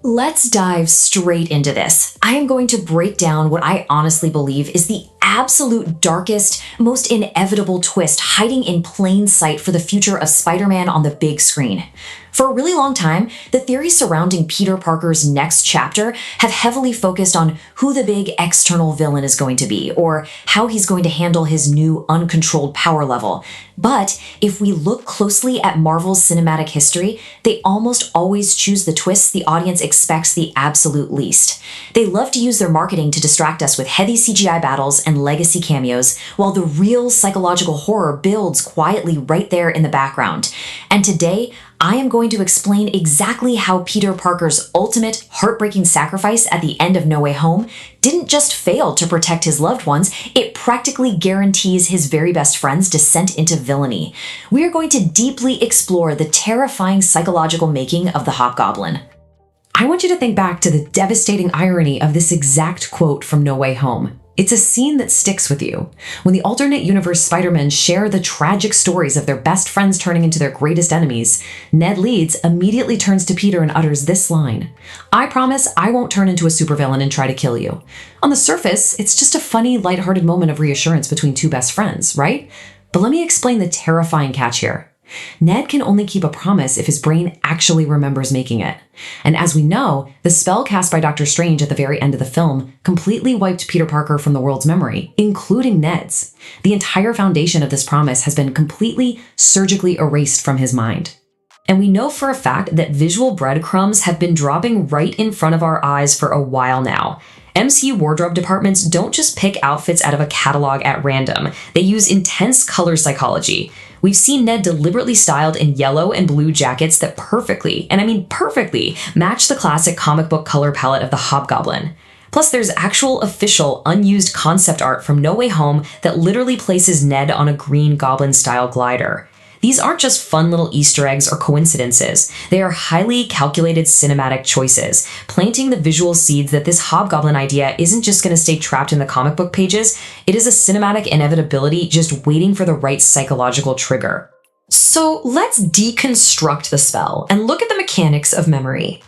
Let's dive straight into this. I am going to break down what I honestly believe is the absolute darkest, most inevitable twist hiding in plain sight for the future of Spider-Man on the big screen. For a really long time, the theories surrounding Peter Parker's next chapter have heavily focused on who the big external villain is going to be, or how he's going to handle his new uncontrolled power level. But if we look closely at Marvel's cinematic history, they almost always choose the twists the audience expects the absolute least. They love to use their marketing to distract us with heavy CGI battles and legacy cameos, while the real psychological horror builds quietly right there in the background. And today, I am going to explain exactly how Peter Parker's ultimate, heartbreaking sacrifice at the end of No Way Home didn't just fail to protect his loved ones, it practically guarantees his very best friend's descent into villainy. We are going to deeply explore the terrifying psychological making of the Hobgoblin. I want you to think back to the devastating irony of this exact quote from No Way Home. It's a scene that sticks with you. When the alternate universe Spider-Men share the tragic stories of their best friends turning into their greatest enemies, Ned Leeds immediately turns to Peter and utters this line: "I promise I won't turn into a supervillain and try to kill you." On the surface, it's just a funny, lighthearted moment of reassurance between two best friends, right? But let me explain the terrifying catch here. Ned can only keep a promise if his brain actually remembers making it. And as we know, the spell cast by Doctor Strange at the very end of the film completely wiped Peter Parker from the world's memory, including Ned's. The entire foundation of this promise has been completely, surgically erased from his mind. And we know for a fact that visual breadcrumbs have been dropping right in front of our eyes for a while now. MCU wardrobe departments don't just pick outfits out of a catalog at random. They use intense color psychology. We've seen Ned deliberately styled in yellow and blue jackets that perfectly, and I mean perfectly, match the classic comic book color palette of the Hobgoblin. Plus, there's actual official, unused concept art from No Way Home that literally places Ned on a green goblin-style glider. These aren't just fun little Easter eggs or coincidences. They are highly calculated cinematic choices, planting the visual seeds that this Hobgoblin idea isn't just going to stay trapped in the comic book pages, it is a cinematic inevitability just waiting for the right psychological trigger. So let's deconstruct the spell and look at the mechanics of memory.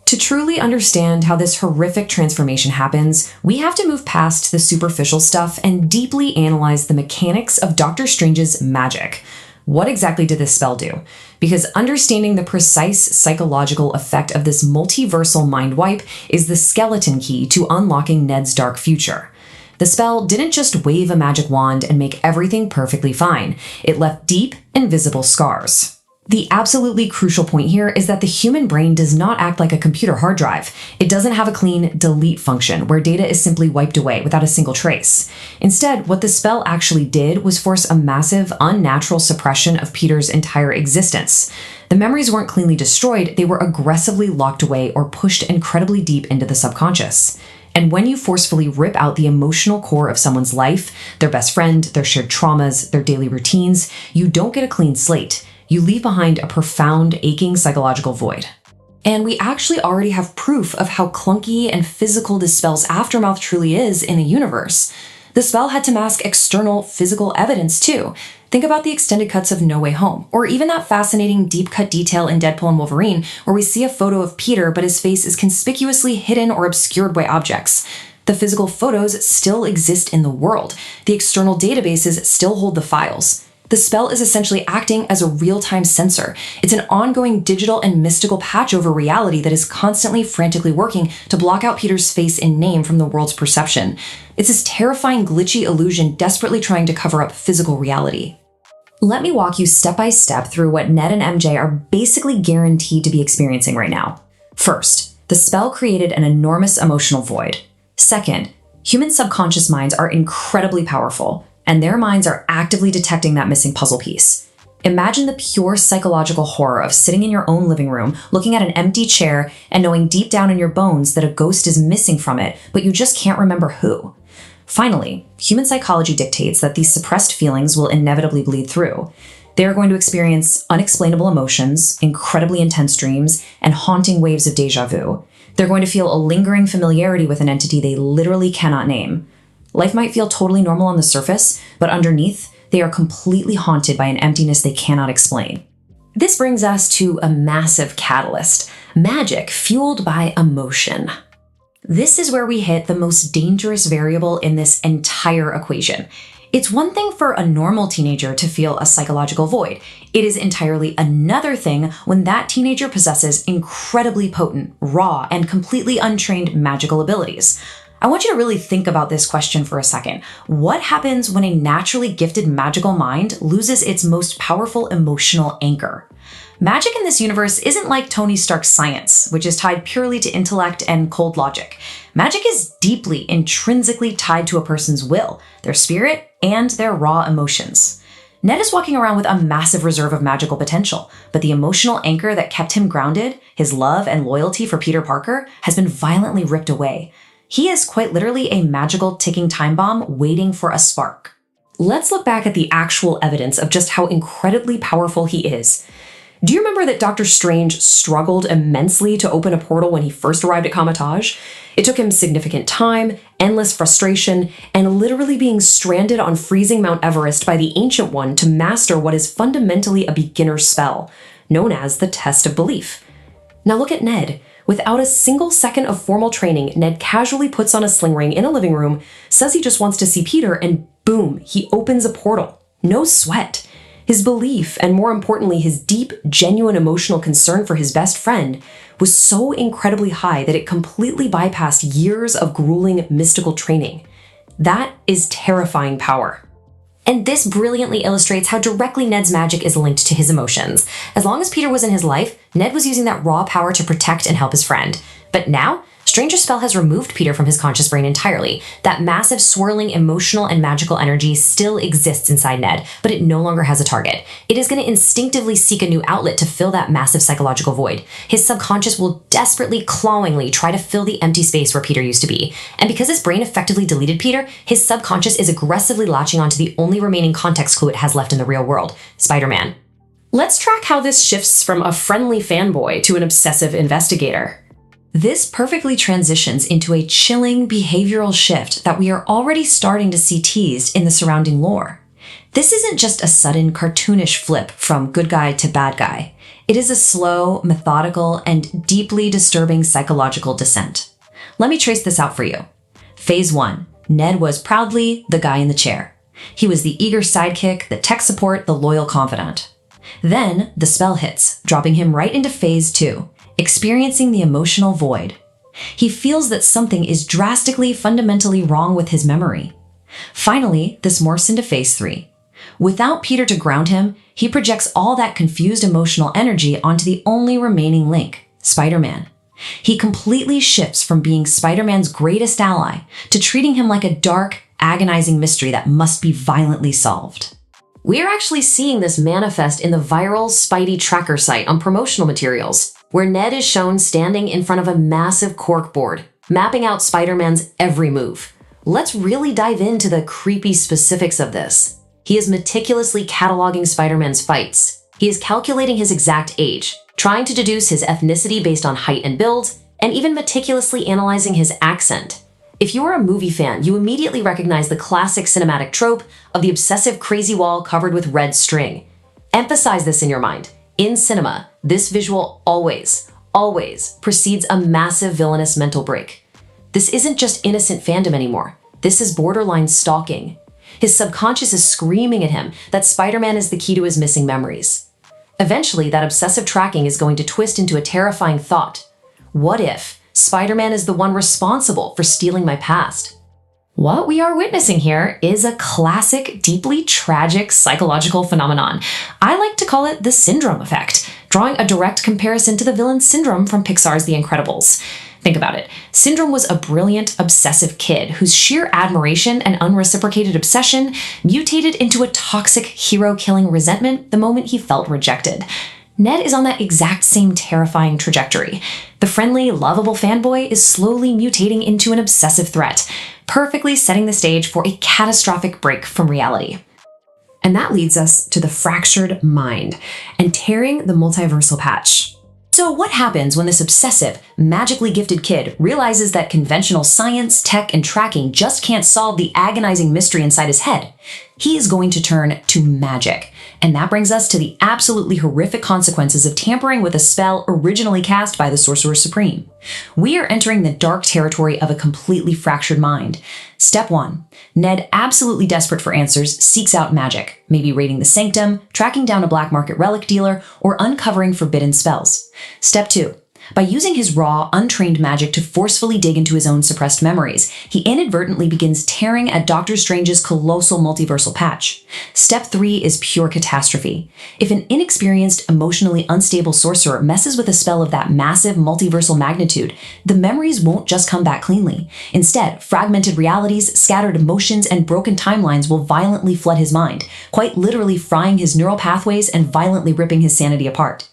To truly understand how this horrific transformation happens, we have to move past the superficial stuff and deeply analyze the mechanics of Doctor Strange's magic. What exactly did this spell do? Because understanding the precise psychological effect of this multiversal mind wipe is the skeleton key to unlocking Ned's dark future. The spell didn't just wave a magic wand and make everything perfectly fine. It left deep and visible scars. The absolutely crucial point here is that the human brain does not act like a computer hard drive. It doesn't have a clean delete function where data is simply wiped away without a single trace. Instead, what the spell actually did was force a massive, unnatural suppression of Peter's entire existence. The memories weren't cleanly destroyed, they were aggressively locked away or pushed incredibly deep into the subconscious. And when you forcefully rip out the emotional core of someone's life, their best friend, their shared traumas, their daily routines, you don't get a clean slate. You leave behind a profound, aching psychological void. And we actually already have proof of how clunky and physical this spell's aftermath truly is in a universe. The spell had to mask external physical evidence too. Think about the extended cuts of No Way Home, or even that fascinating deep-cut detail in Deadpool and Wolverine, where we see a photo of Peter but his face is conspicuously hidden or obscured by objects. The physical photos still exist in the world. The external databases still hold the files. The spell is essentially acting as a real-time sensor. It's an ongoing digital and mystical patch over reality that is constantly frantically working to block out Peter's face and name from the world's perception. It's this terrifying glitchy illusion desperately trying to cover up physical reality. Let me walk you step by step through what Ned and MJ are basically guaranteed to be experiencing right now. First, the spell created an enormous emotional void. Second, human subconscious minds are incredibly powerful, and their minds are actively detecting that missing puzzle piece. Imagine the pure psychological horror of sitting in your own living room, looking at an empty chair, and knowing deep down in your bones that a ghost is missing from it, but you just can't remember who. Finally, human psychology dictates that these suppressed feelings will inevitably bleed through. They are going to experience unexplainable emotions, incredibly intense dreams, and haunting waves of deja vu. They're going to feel a lingering familiarity with an entity they literally cannot name. Life might feel totally normal on the surface, but underneath, they are completely haunted by an emptiness they cannot explain. This brings us to a massive catalyst, Magic fueled by emotion. This is where we hit the most dangerous variable in this entire equation. It's one thing for a normal teenager to feel a psychological void. It is entirely another thing when that teenager possesses incredibly potent, raw, and completely untrained magical abilities. I want you to really think about this question for a second. What happens when a naturally gifted magical mind loses its most powerful emotional anchor? Magic in this universe isn't like Tony Stark's science, which is tied purely to intellect and cold logic. Magic is deeply, intrinsically tied to a person's will, their spirit, and their raw emotions. Ned is walking around with a massive reserve of magical potential, but the emotional anchor that kept him grounded, his love and loyalty for Peter Parker, has been violently ripped away. He is quite literally a magical ticking time bomb waiting for a spark. Let's look back at the actual evidence of just how incredibly powerful he is. Do you remember that Doctor Strange struggled immensely to open a portal when he first arrived at Kamatage? It took him significant time, endless frustration, and literally being stranded on freezing Mount Everest by the Ancient One to master what is fundamentally a beginner's spell, known as the Test of Belief. Now look at Ned. Without a single second of formal training, Ned casually puts on a sling ring in a living room, says he just wants to see Peter, and boom, he opens a portal. No sweat. His belief, and more importantly, his deep, genuine emotional concern for his best friend, was so incredibly high that it completely bypassed years of grueling mystical training. That is terrifying power. And this brilliantly illustrates how directly Ned's magic is linked to his emotions. As long as Peter was in his life, Ned was using that raw power to protect and help his friend. But now, Stranger's spell has removed Peter from his conscious brain entirely. That massive, swirling, emotional and magical energy still exists inside Ned, but it no longer has a target. It is going to instinctively seek a new outlet to fill that massive psychological void. His subconscious will desperately, clawingly try to fill the empty space where Peter used to be. And because his brain effectively deleted Peter, his subconscious is aggressively latching onto the only remaining context clue it has left in the real world, Spider-Man. Let's track how this shifts from a friendly fanboy to an obsessive investigator. This perfectly transitions into a chilling behavioral shift that we are already starting to see teased in the surrounding lore. This isn't just a sudden cartoonish flip from good guy to bad guy. It is a slow, methodical, and deeply disturbing psychological descent. Let me trace this out for you. Phase 1. Ned was proudly the guy in the chair. He was the eager sidekick, the tech support, the loyal confidant. Then the spell hits, dropping him right into Phase 2. Experiencing the emotional void. He feels that something is drastically, fundamentally wrong with his memory. Finally, this morphs into Phase 3. Without Peter to ground him, he projects all that confused emotional energy onto the only remaining link, Spider-Man. He completely shifts from being Spider-Man's greatest ally to treating him like a dark, agonizing mystery that must be violently solved. We are actually seeing this manifest in the viral Spidey tracker site on promotional materials, where Ned is shown standing in front of a massive corkboard, mapping out Spider-Man's every move. Let's really dive into the creepy specifics of this. He is meticulously cataloging Spider-Man's fights. He is calculating his exact age, trying to deduce his ethnicity based on height and build, and even meticulously analyzing his accent. If you are a movie fan, you immediately recognize the classic cinematic trope of the obsessive crazy wall covered with red string. Emphasize this in your mind. In cinema, this visual always precedes a massive villainous mental break. This isn't just innocent fandom anymore. This is borderline stalking. His subconscious is screaming at him that Spider-Man is the key to his missing memories. Eventually, that obsessive tracking is going to twist into a terrifying thought. What if Spider-Man is the one responsible for stealing my past? What we are witnessing here is a classic, deeply tragic psychological phenomenon. I like to call it the syndrome effect, drawing a direct comparison to the villain Syndrome from Pixar's The Incredibles. Think about it. Syndrome was a brilliant, obsessive kid whose sheer admiration and unreciprocated obsession mutated into a toxic, hero-killing resentment the moment he felt rejected. Ned is on that exact same terrifying trajectory. The friendly, lovable fanboy is slowly mutating into an obsessive threat, perfectly setting the stage for a catastrophic break from reality. And that leads us to the fractured mind and tearing the multiversal patch. So what happens when this obsessive, magically gifted kid realizes that conventional science, tech, and tracking just can't solve the agonizing mystery inside his head? he is going to turn to magic. And that brings us to the absolutely horrific consequences of tampering with a spell originally cast by the Sorcerer Supreme. We are entering the dark territory of a completely fractured mind. Step 1. Ned, absolutely desperate for answers, seeks out magic, maybe raiding the Sanctum, tracking down a black market relic dealer, or uncovering forbidden spells. Step 2. By using his raw, untrained magic to forcefully dig into his own suppressed memories, he inadvertently begins tearing at Doctor Strange's colossal multiversal patch. Step 3 is pure catastrophe. If an inexperienced, emotionally unstable sorcerer messes with a spell of that massive multiversal magnitude, the memories won't just come back cleanly. Instead, fragmented realities, scattered emotions, and broken timelines will violently flood his mind, quite literally frying his neural pathways and violently ripping his sanity apart.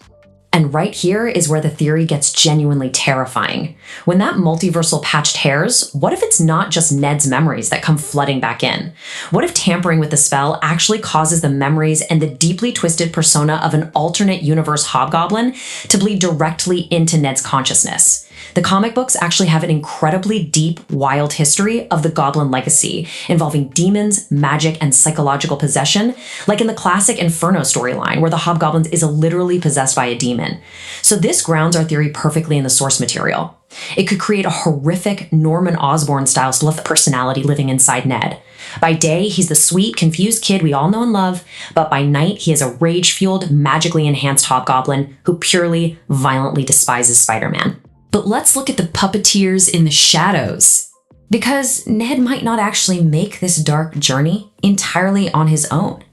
And right here is where the theory gets genuinely terrifying. When that multiversal patch tears, what if it's not just Ned's memories that come flooding back in? What if tampering with the spell actually causes the memories and the deeply twisted persona of an alternate universe hobgoblin to bleed directly into Ned's consciousness? The comic books actually have an incredibly deep, wild history of the Goblin legacy, involving demons, magic, and psychological possession, like in the classic Inferno storyline, where the Hobgoblin is literally possessed by a demon. So this grounds our theory perfectly in the source material. It could create a horrific Norman Osborn-style split personality living inside Ned. By day, he's the sweet, confused kid we all know and love, but by night, he is a rage-fueled, magically enhanced Hobgoblin who purely, violently despises Spider-Man. But let's look at the puppeteers in the shadows. Because Ned might not actually make this dark journey entirely on his own.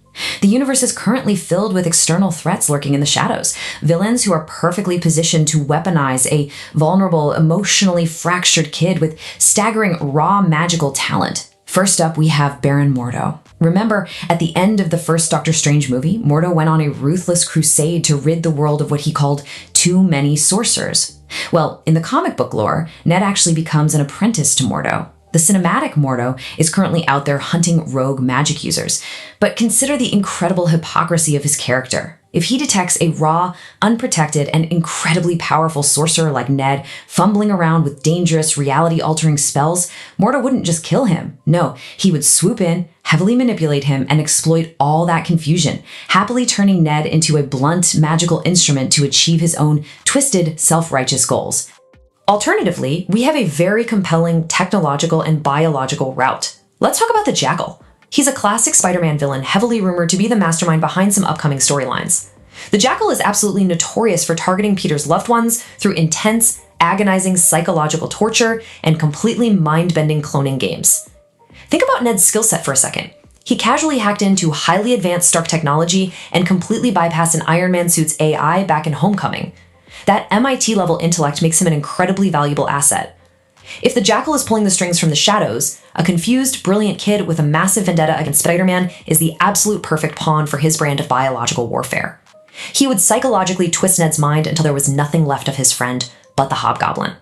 The universe is currently filled with external threats lurking in the shadows, villains who are perfectly positioned to weaponize a vulnerable, emotionally fractured kid with staggering raw magical talent. First up, we have Baron Mordo. Remember, at the end of the first Doctor Strange movie, Mordo went on a ruthless crusade to rid the world of what he called too many sorcerers. Well, in the comic book lore, Ned actually becomes an apprentice to Mordo. The cinematic Mordo is currently out there hunting rogue magic users, but consider the incredible hypocrisy of his character. If he detects a raw, unprotected, and incredibly powerful sorcerer like Ned fumbling around with dangerous, reality-altering spells, Mordo wouldn't just kill him. No, he would swoop in, heavily manipulate him, and exploit all that confusion, happily turning Ned into a blunt, magical instrument to achieve his own twisted, self-righteous goals. Alternatively, we have a very compelling technological and biological route. Let's talk about the Jackal. He's a classic Spider-Man villain heavily rumored to be the mastermind behind some upcoming storylines. The Jackal is absolutely notorious for targeting Peter's loved ones through intense, agonizing psychological torture and completely mind-bending cloning games. Think about Ned's skill set for a second. He casually hacked into highly advanced Stark technology and completely bypassed an Iron Man suit's AI back in Homecoming. That MIT-level intellect makes him an incredibly valuable asset. If the Jackal is pulling the strings from the shadows, a confused, brilliant kid with a massive vendetta against Spider-Man is the absolute perfect pawn for his brand of biological warfare. He would psychologically twist Ned's mind until there was nothing left of his friend but the Hobgoblin.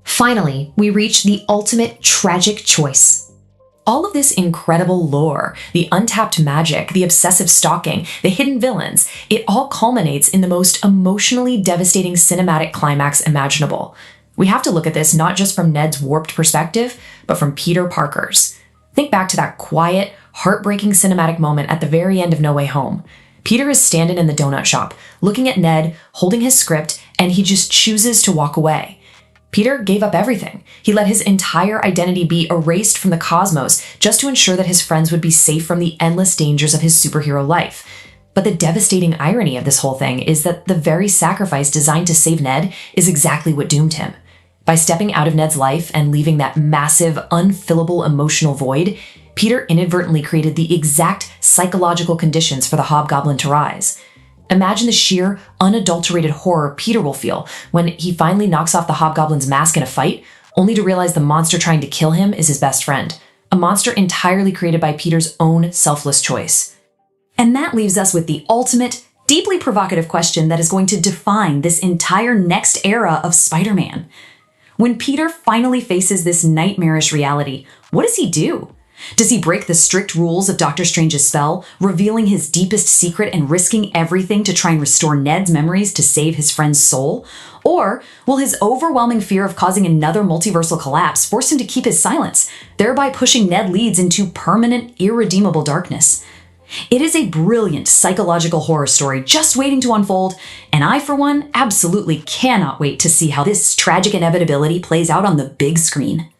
Finally, we reach the ultimate tragic choice. All of this incredible lore, the untapped magic, the obsessive stalking, the hidden villains, it all culminates in the most emotionally devastating cinematic climax imaginable. We have to look at this not just from Ned's warped perspective, but from Peter Parker's. Think back to that quiet, heartbreaking cinematic moment at the very end of No Way Home. Peter is standing in the donut shop, looking at Ned, holding his script, and he just chooses to walk away. Peter gave up everything. He let his entire identity be erased from the cosmos just to ensure that his friends would be safe from the endless dangers of his superhero life. But the devastating irony of this whole thing is that the very sacrifice designed to save Ned is exactly what doomed him. By stepping out of Ned's life and leaving that massive, unfillable emotional void, Peter inadvertently created the exact psychological conditions for the Hobgoblin to rise. Imagine the sheer, unadulterated horror Peter will feel when he finally knocks off the Hobgoblin's mask in a fight, only to realize the monster trying to kill him is his best friend. A monster entirely created by Peter's own selfless choice. And that leaves us with the ultimate, deeply provocative question that is going to define this entire next era of Spider-Man. When Peter finally faces this nightmarish reality, what does he do? Does he break the strict rules of Doctor Strange's spell, revealing his deepest secret and risking everything to try and restore Ned's memories to save his friend's soul? Or will his overwhelming fear of causing another multiversal collapse force him to keep his silence, thereby pushing Ned Leeds into permanent, irredeemable darkness? It is a brilliant psychological horror story just waiting to unfold, and I, for one, absolutely cannot wait to see how this tragic inevitability plays out on the big screen.